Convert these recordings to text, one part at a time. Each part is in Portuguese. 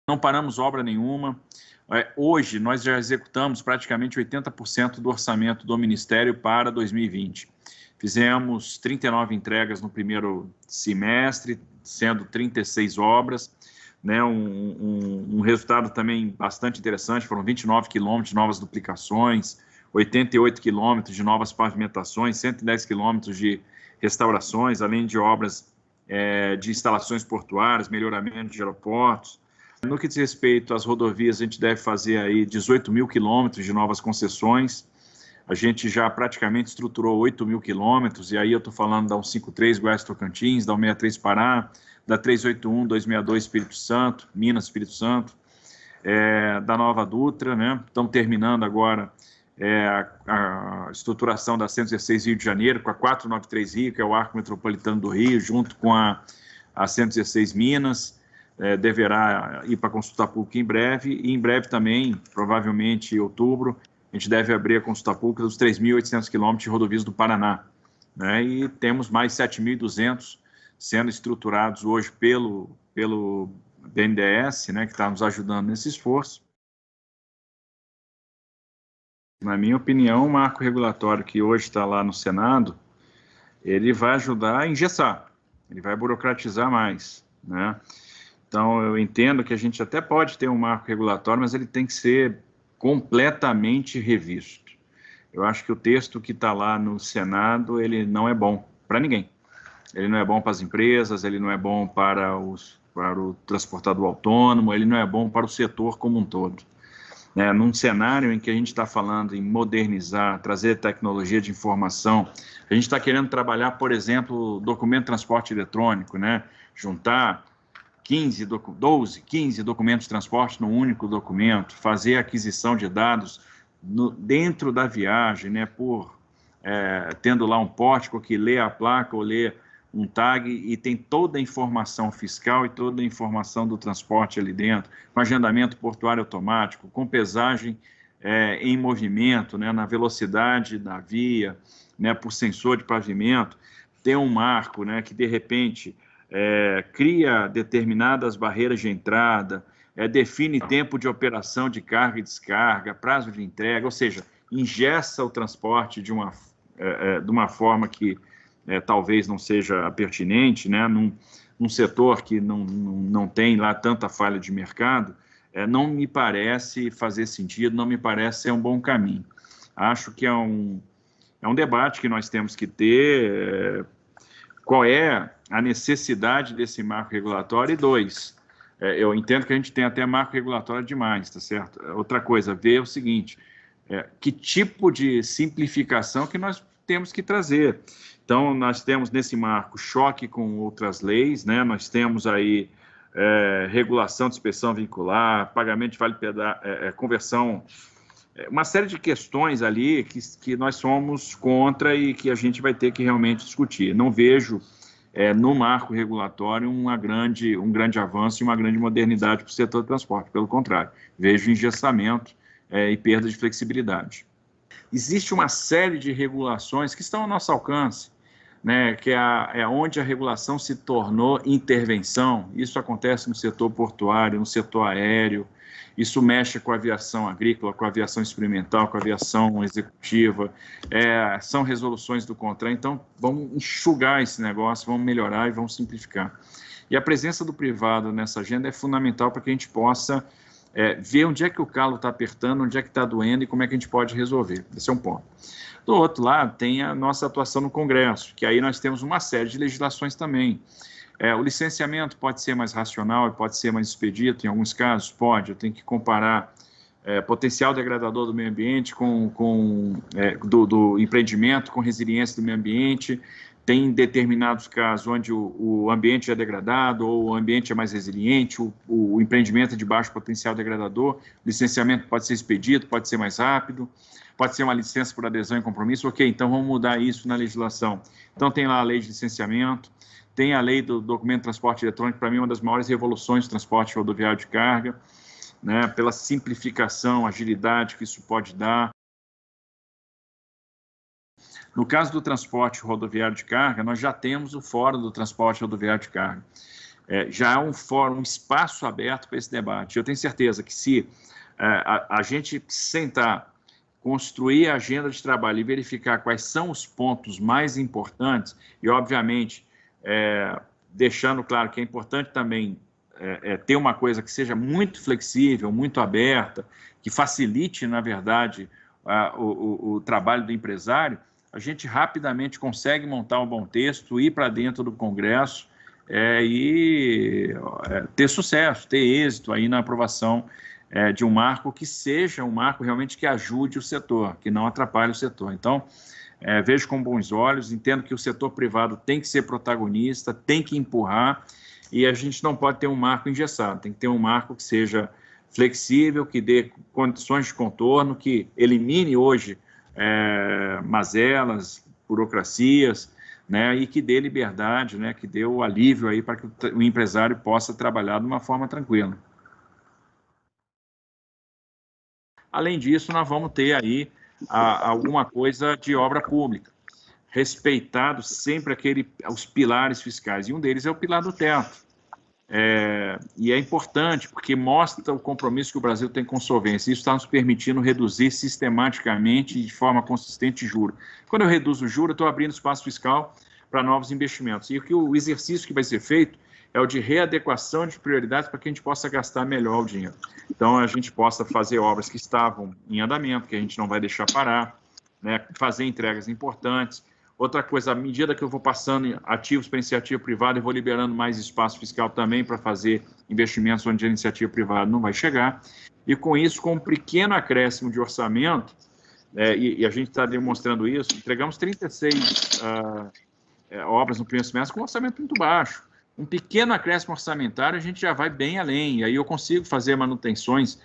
não paramos obra nenhuma. Hoje, nós já executamos praticamente 80% do orçamento do Ministério para 2020. Fizemos 39 entregas no primeiro semestre, sendo 36 obras, né? Um resultado também bastante interessante, foram 29 quilômetros de novas duplicações, 88 quilômetros de novas pavimentações, 110 quilômetros de restaurações, além de obras de instalações portuárias, melhoramento de aeroportos. No que diz respeito às rodovias, a gente deve fazer aí 18 mil quilômetros de novas concessões. A gente já praticamente estruturou 8 mil quilômetros, e aí eu estou falando da 153 Goiás-Tocantins, da 163 Pará, da 381, 262 Espírito Santo, Minas, Espírito Santo, da Nova Dutra, né? Estamos terminando agora a estruturação da 116 Rio de Janeiro, com a 493 Rio, que é o arco metropolitano do Rio, junto com a 116 Minas. Deverá ir para consulta pública em breve, e em breve também, provavelmente em outubro, a gente deve abrir a consulta pública dos 3.800 quilômetros de rodovias do Paraná, né? E temos mais 7.200 sendo estruturados hoje pelo BNDES, né, que está nos ajudando nesse esforço. Na minha opinião, o marco regulatório que hoje está lá no Senado, ele vai ajudar a engessar, ele vai burocratizar mais, né? Então, eu entendo que a gente até pode ter um marco regulatório, mas ele tem que ser completamente revisto. Eu acho que o texto que está lá no Senado, ele não é bom para ninguém. Ele não é bom para as empresas, ele não é bom para o transportador autônomo, ele não é bom para o setor como um todo. Num cenário em que a gente está falando em modernizar, trazer tecnologia de informação, a gente está querendo trabalhar, por exemplo, documento de transporte eletrônico, né? Juntar 12, 15 documentos de transporte num único documento, fazer aquisição de dados dentro da viagem, né, tendo lá um pórtico que lê a placa ou lê um tag e tem toda a informação fiscal e toda a informação do transporte ali dentro, com agendamento portuário automático, com pesagem em movimento, né, na velocidade da via, né, por sensor de pavimento, ter um marco, né, que de repente cria determinadas barreiras de entrada, define tempo de operação de carga e descarga, prazo de entrega, ou seja, engessa o transporte de uma forma que talvez não seja pertinente, né? Num setor que não tem lá tanta falha de mercado, não me parece fazer sentido, não me parece ser um bom caminho. Acho que é um debate que nós temos que ter, qual é a necessidade desse marco regulatório, e dois, eu entendo que a gente tem até marco regulatório demais, tá certo? Outra coisa, ver o seguinte, que tipo de simplificação que nós temos que trazer. Então, nós temos nesse marco choque com outras leis, né? Nós temos aí regulação de inspeção vincular, pagamento de vale-pedágio, conversão, uma série de questões ali que nós somos contra e que a gente vai ter que realmente discutir. Não vejo no marco regulatório um grande avanço e uma grande modernidade para o setor do transporte. Pelo contrário, vejo engessamento e perda de flexibilidade. Existe uma série de regulações que estão ao nosso alcance, né, que é onde a regulação se tornou intervenção. Isso acontece no setor portuário, no setor aéreo, isso mexe com a aviação agrícola, com a aviação experimental, com a aviação executiva, são resoluções do CONTRAN. Então, vamos enxugar esse negócio, vamos melhorar e vamos simplificar. E a presença do privado nessa agenda é fundamental para que a gente possa ver onde é que o calo está apertando, onde é que está doendo e como é que a gente pode resolver. Esse é um ponto. Do outro lado, tem a nossa atuação no Congresso, que aí nós temos uma série de legislações também. O licenciamento pode ser mais racional e pode ser mais expedito, em alguns casos pode, eu tenho que comparar potencial degradador do meio ambiente do empreendimento com resiliência do meio ambiente. Tem determinados casos onde o ambiente é degradado ou o ambiente é mais resiliente, o empreendimento é de baixo potencial degradador, o licenciamento pode ser expedito, pode ser mais rápido, pode ser uma licença por adesão e compromisso. Ok, então vamos mudar isso na legislação. Então tem lá a lei de licenciamento, tem a lei do documento de transporte eletrônico, para mim uma das maiores revoluções do transporte rodoviário de carga, né, pela simplificação, agilidade que isso pode dar. No caso do transporte rodoviário de carga, nós já temos o Fórum do Transporte Rodoviário de Carga. já há um fórum, um espaço aberto para esse debate. Eu tenho certeza que se a gente sentar, construir a agenda de trabalho e verificar quais são os pontos mais importantes, e, obviamente, deixando claro que é importante também ter uma coisa que seja muito flexível, muito aberta, que facilite, na verdade, o trabalho do empresário, a gente rapidamente consegue montar um bom texto, ir para dentro do Congresso e ter sucesso, ter êxito aí na aprovação de um marco que seja um marco realmente que ajude o setor, que não atrapalhe o setor. Então, vejo com bons olhos, entendo que o setor privado tem que ser protagonista, tem que empurrar, e a gente não pode ter um marco engessado, tem que ter um marco que seja flexível, que dê condições de contorno, que elimine hoje mazelas, burocracias, né, e que dê liberdade, né, que dê o alívio aí para que o empresário possa trabalhar de uma forma tranquila. Além disso, nós vamos ter aí alguma coisa de obra pública, respeitado sempre os pilares fiscais, e um deles é o pilar do teto. E é importante, porque mostra o compromisso que o Brasil tem com solvência. Isso está nos permitindo reduzir sistematicamente e de forma consistente juros. Quando eu reduzo o juro, eu estou abrindo espaço fiscal para novos investimentos. E o exercício que vai ser feito é o de readequação de prioridades para que a gente possa gastar melhor o dinheiro. Então, a gente possa fazer obras que estavam em andamento, que a gente não vai deixar parar, né, fazer entregas importantes. Outra coisa, à medida que eu vou passando ativos para iniciativa privada, eu vou liberando mais espaço fiscal também para fazer investimentos onde a iniciativa privada não vai chegar. E com isso, com um pequeno acréscimo de orçamento, e a gente está demonstrando isso, entregamos 36 obras no primeiro semestre com um orçamento muito baixo. Um pequeno acréscimo orçamentário, a gente já vai bem além. E aí eu consigo fazer manutenções,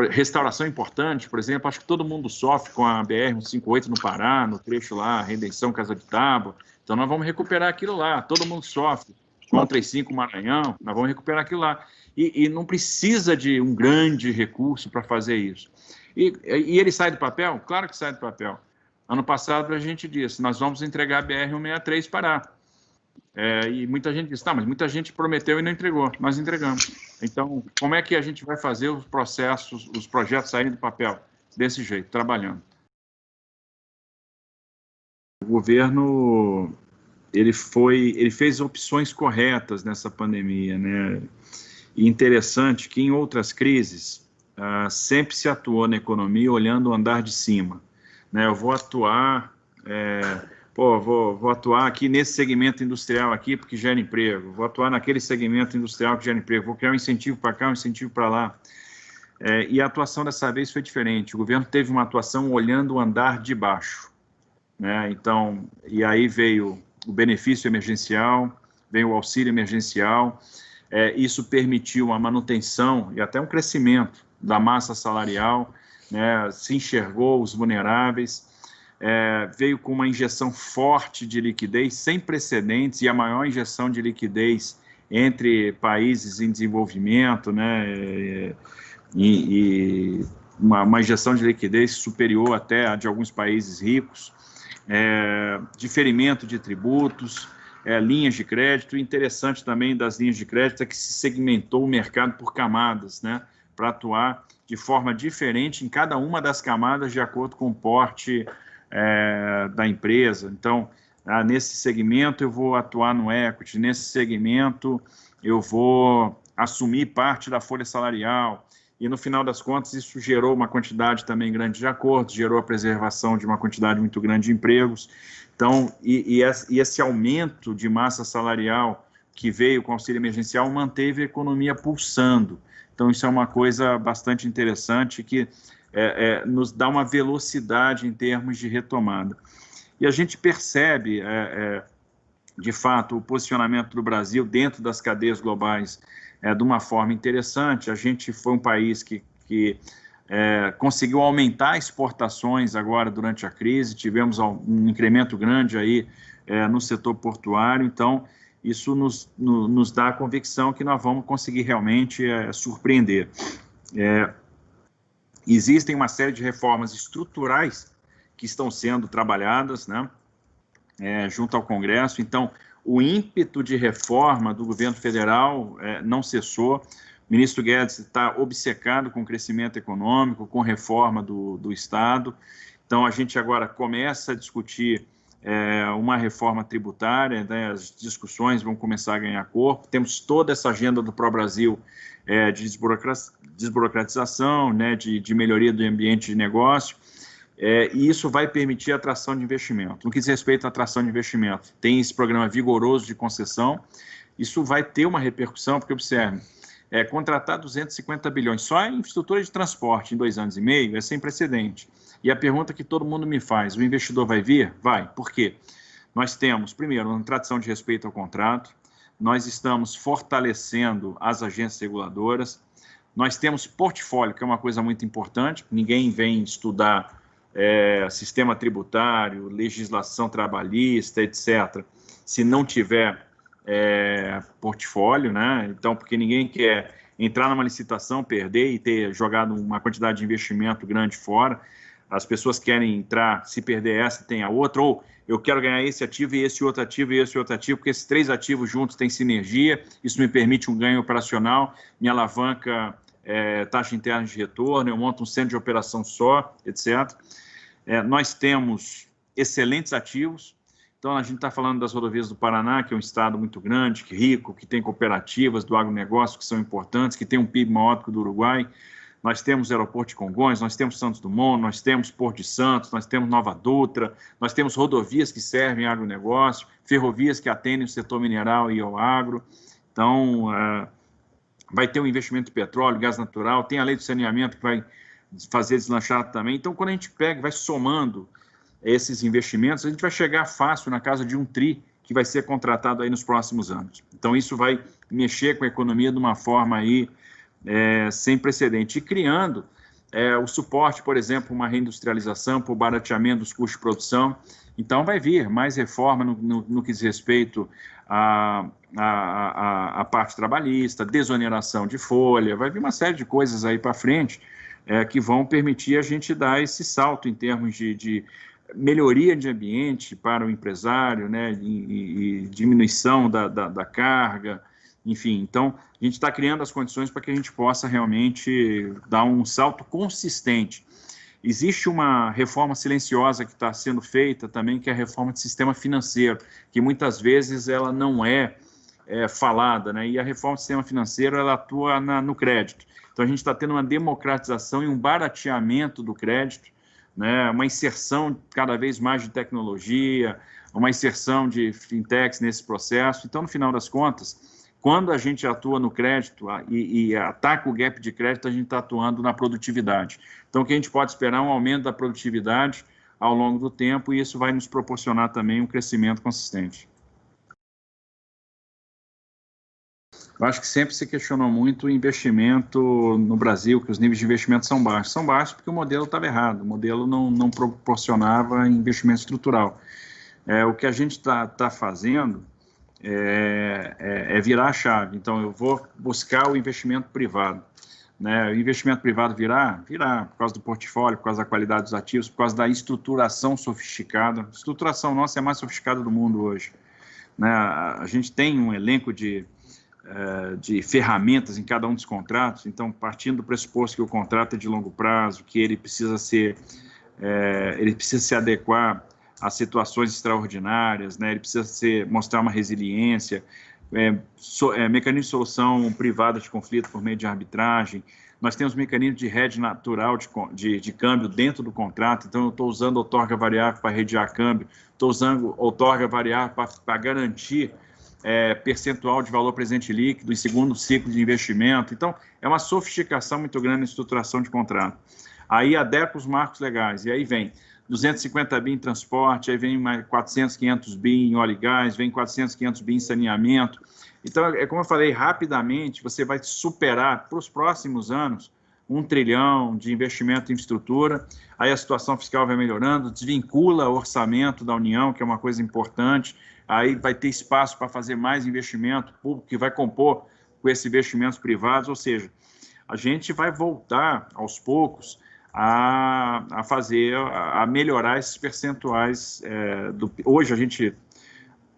restauração importante, por exemplo, acho que todo mundo sofre com a BR-158 no Pará, no trecho lá, Redenção, Casa de Tábua. Então nós vamos recuperar aquilo lá, todo mundo sofre. Com o 35 Maranhão, nós vamos recuperar aquilo lá. E não precisa de um grande recurso para fazer isso. E ele sai do papel? Claro que sai do papel. Ano passado a gente disse, nós vamos entregar a BR-163 Pará. E muita gente disse, tá, mas muita gente prometeu e não entregou. Nós entregamos. Então, como é que a gente vai fazer os processos, os projetos saírem do papel? Desse jeito, trabalhando. O governo, ele fez opções corretas nessa pandemia, né? E interessante que em outras crises, sempre se atuou na economia olhando o andar de cima, né? Eu vou atuar... vou atuar aqui nesse segmento industrial aqui porque gera emprego, vou atuar naquele segmento industrial que gera emprego, vou criar um incentivo para cá, um incentivo para lá. E a atuação dessa vez foi diferente, o governo teve uma atuação olhando o andar de baixo, né? Então, e aí veio o benefício emergencial, veio o auxílio emergencial, isso permitiu a manutenção e até um crescimento da massa salarial, né? Se enxergou os vulneráveis, veio com uma injeção forte de liquidez, sem precedentes, e a maior injeção de liquidez entre países em desenvolvimento, né, e uma injeção de liquidez superior até a de alguns países ricos, diferimento de tributos, linhas de crédito. Interessante também das linhas de crédito é que se segmentou o mercado por camadas, né, para atuar de forma diferente em cada uma das camadas de acordo com o porte da empresa. Então, nesse segmento eu vou atuar no equity, nesse segmento eu vou assumir parte da folha salarial, e no final das contas isso gerou uma quantidade também grande de acordos, gerou a preservação de uma quantidade muito grande de empregos. Então, e esse aumento de massa salarial que veio com o auxílio emergencial manteve a economia pulsando. Então, isso é uma coisa bastante interessante que nos dá uma velocidade em termos de retomada. E a gente percebe, de fato, o posicionamento do Brasil dentro das cadeias globais de uma forma interessante. A gente foi um país que conseguiu aumentar exportações agora durante a crise, tivemos um incremento grande aí no setor portuário, então isso nos dá a convicção que nós vamos conseguir realmente surpreender. Existem uma série de reformas estruturais que estão sendo trabalhadas, né, junto ao Congresso. Então, o ímpeto de reforma do governo federal não cessou. O ministro Guedes está obcecado com o crescimento econômico, com reforma do Estado. Então, a gente agora começa a discutir uma reforma tributária, né? As discussões vão começar a ganhar corpo. Temos toda essa agenda do Pró-Brasil de desburocratização, né? de melhoria do ambiente de negócio, e isso vai permitir a atração de investimento. No que diz respeito à atração de investimento, tem esse programa vigoroso de concessão, isso vai ter uma repercussão, porque, observe, contratar 250 bilhões só em infraestrutura de transporte em 2 anos e meio é sem precedente. E a pergunta que todo mundo me faz, o investidor vai vir? Vai. Por quê? Nós temos, primeiro, uma tradição de respeito ao contrato, nós estamos fortalecendo as agências reguladoras, nós temos portfólio, que é uma coisa muito importante, ninguém vem estudar sistema tributário, legislação trabalhista, etc., se não tiver portfólio, né? Então, porque ninguém quer entrar numa licitação, perder e ter jogado uma quantidade de investimento grande fora. As pessoas querem entrar, se perder essa, tem a outra, ou eu quero ganhar esse ativo e esse outro ativo e esse outro ativo, porque esses 3 ativos juntos têm sinergia, isso me permite um ganho operacional, me alavanca taxa interna de retorno, eu monto um centro de operação só, etc. Nós temos excelentes ativos. Então, a gente está falando das rodovias do Paraná, que é um estado muito grande, rico, que tem cooperativas do agronegócio que são importantes, que tem um PIB maior do que o do Uruguai. Nós temos o aeroporto de Congonhas, nós temos Santos Dumont, nós temos Porto de Santos, nós temos Nova Dutra, nós temos rodovias que servem agronegócio, ferrovias que atendem o setor mineral e ao agro. Então, vai ter um investimento em petróleo, gás natural, tem a lei do saneamento que vai fazer deslanchar também. Então, quando a gente pega e vai somando esses investimentos, a gente vai chegar fácil na casa de 1 tri que vai ser contratado aí nos próximos anos. Então, isso vai mexer com a economia de uma forma aí sem precedente, e criando o suporte, por exemplo, uma reindustrialização, para o barateamento dos custos de produção. Então, vai vir mais reforma no que diz respeito à parte trabalhista, desoneração de folha, vai vir uma série de coisas aí para frente que vão permitir a gente dar esse salto em termos de melhoria de ambiente para o empresário, né, e diminuição da carga, enfim. Então, a gente está criando as condições para que a gente possa realmente dar um salto consistente. Existe uma reforma silenciosa que está sendo feita também, que é a reforma do sistema financeiro, que muitas vezes ela não é falada, né? E a reforma do sistema financeiro, ela atua no crédito. Então, a gente está tendo uma democratização e um barateamento do crédito, né? Uma inserção cada vez mais de tecnologia, uma inserção de fintechs nesse processo. Então, no final das contas, quando a gente atua no crédito e ataca o gap de crédito, a gente está atuando na produtividade. Então, o que a gente pode esperar é um aumento da produtividade ao longo do tempo, e isso vai nos proporcionar também um crescimento consistente. Eu acho que sempre se questionou muito o investimento no Brasil, que os níveis de investimento são baixos. São baixos porque o modelo estava errado, o modelo não proporcionava investimento estrutural. O que a gente está fazendo virar a chave. Então, eu vou buscar o investimento privado. Né? O investimento privado virá por causa do portfólio, por causa da qualidade dos ativos, por causa da estruturação sofisticada. A estruturação nossa é a mais sofisticada do mundo hoje. Né? A gente tem um elenco de ferramentas em cada um dos contratos. Então, partindo do pressuposto que o contrato é de longo prazo, que ele precisa se adequar a situações extraordinárias, né? Ele precisa mostrar uma resiliência, mecanismo de solução privada de conflito por meio de arbitragem. Nós temos mecanismo de hedge natural de câmbio dentro do contrato. Então, eu estou usando outorga variável para redear câmbio, estou usando outorga variável para garantir percentual de valor presente líquido em segundo ciclo de investimento. Então, é uma sofisticação muito grande na estruturação de contrato. Aí adequa os marcos legais, e aí vem 250 bi em transporte, aí vem mais 400, 500 bi em óleo e gás, vem 400, 500 bi em saneamento. Então, como eu falei, rapidamente você vai superar para os próximos anos 1 trilhão de investimento em infraestrutura, aí a situação fiscal vai melhorando, desvincula o orçamento da União, que é uma coisa importante, aí vai ter espaço para fazer mais investimento público que vai compor com esses investimentos privados, ou seja, a gente vai voltar aos poucos a melhorar esses percentuais. Hoje a gente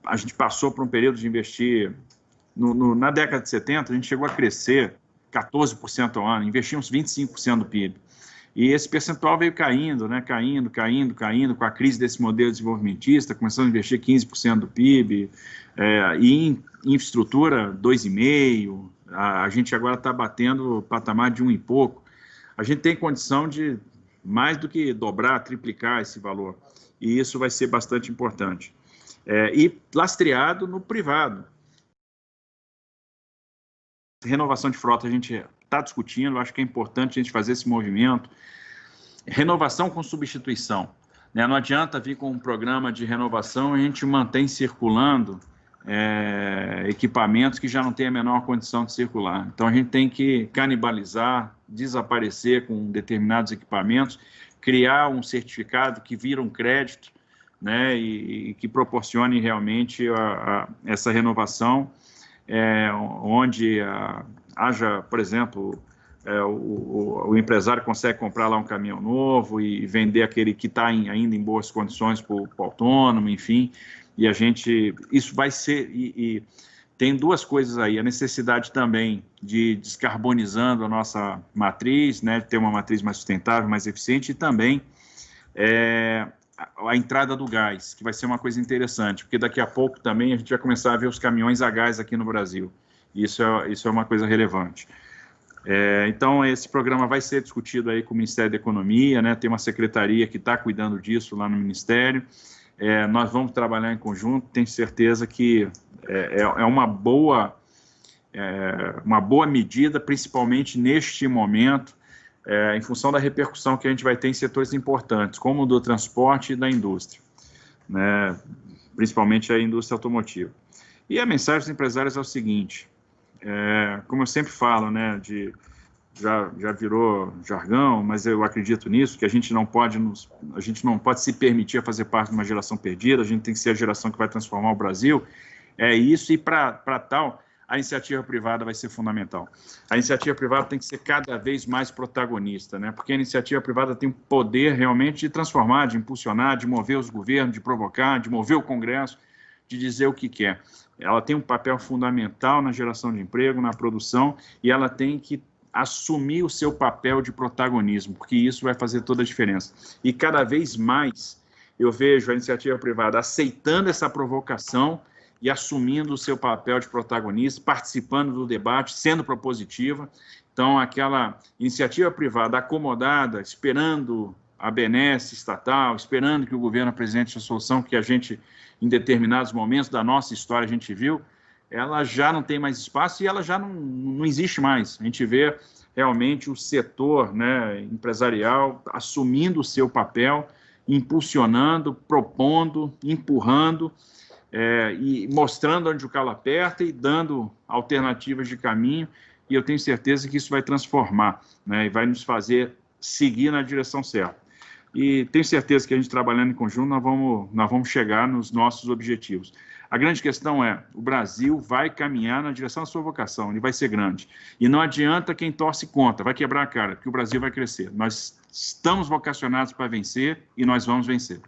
a gente passou por um período de investir, na década de 70, a gente chegou a crescer 14% ao ano, investimos 25% do PIB. E esse percentual veio caindo, né? Caindo, com a crise desse modelo desenvolvimentista, começando a investir 15% do PIB, e em infraestrutura, 2,5%, a gente agora está batendo o patamar de 1 e pouco. A gente tem condição de mais do que dobrar, triplicar esse valor, e isso vai ser bastante importante. E lastreado no privado. Renovação de frota, a gente está discutindo, acho que é importante a gente fazer esse movimento. Renovação com substituição, né? Não adianta vir com um programa de renovação e a gente mantém circulando equipamentos que já não têm a menor condição de circular. Então, a gente tem que canibalizar, desaparecer com determinados equipamentos, criar um certificado que vira um crédito, né? E que proporcione realmente essa renovação, onde haja, por exemplo, o empresário consegue comprar lá um caminhão novo e vender aquele que está ainda em boas condições para o autônomo, enfim, e isso vai ser, e tem duas coisas aí, a necessidade também de descarbonizando a nossa matriz, né, ter uma matriz mais sustentável, mais eficiente, e também a entrada do gás, que vai ser uma coisa interessante, porque daqui a pouco também a gente vai começar a ver os caminhões a gás aqui no Brasil, e isso é uma coisa relevante. Então, esse programa vai ser discutido aí com o Ministério da Economia, né? Tem uma secretaria que está cuidando disso lá no Ministério. Nós vamos trabalhar em conjunto, tenho certeza que é uma boa medida, principalmente neste momento, em função da repercussão que a gente vai ter em setores importantes, como o do transporte e da indústria, né? Principalmente a indústria automotiva. E a mensagem dos empresários é o seguinte: como eu sempre falo, né, já virou jargão, mas eu acredito nisso, que a gente não pode se permitir a fazer parte de uma geração perdida, a gente tem que ser a geração que vai transformar o Brasil. Isso, e para tal, a iniciativa privada vai ser fundamental. A iniciativa privada tem que ser cada vez mais protagonista, né, porque a iniciativa privada tem o poder realmente de transformar, de impulsionar, de mover os governos, de provocar, de mover o Congresso, de dizer o que quer. Ela tem um papel fundamental na geração de emprego, na produção, e ela tem que assumir o seu papel de protagonismo, porque isso vai fazer toda a diferença. E cada vez mais eu vejo a iniciativa privada aceitando essa provocação e assumindo o seu papel de protagonista, participando do debate, sendo propositiva. Então, aquela iniciativa privada acomodada, esperando a benesse estatal, esperando que o governo apresente a solução que a gente, em determinados momentos da nossa história, a gente viu, ela já não tem mais espaço e ela já não existe mais. A gente vê realmente o setor, né, empresarial assumindo o seu papel, impulsionando, propondo, empurrando, e mostrando onde o calo aperta e dando alternativas de caminho, e eu tenho certeza que isso vai transformar, né, e vai nos fazer seguir na direção certa. E tenho certeza que a gente, trabalhando em conjunto, nós vamos chegar nos nossos objetivos. A grande questão é, o Brasil vai caminhar na direção da sua vocação, ele vai ser grande. E não adianta quem torce contra, vai quebrar a cara, porque o Brasil vai crescer. Nós estamos vocacionados para vencer e nós vamos vencer.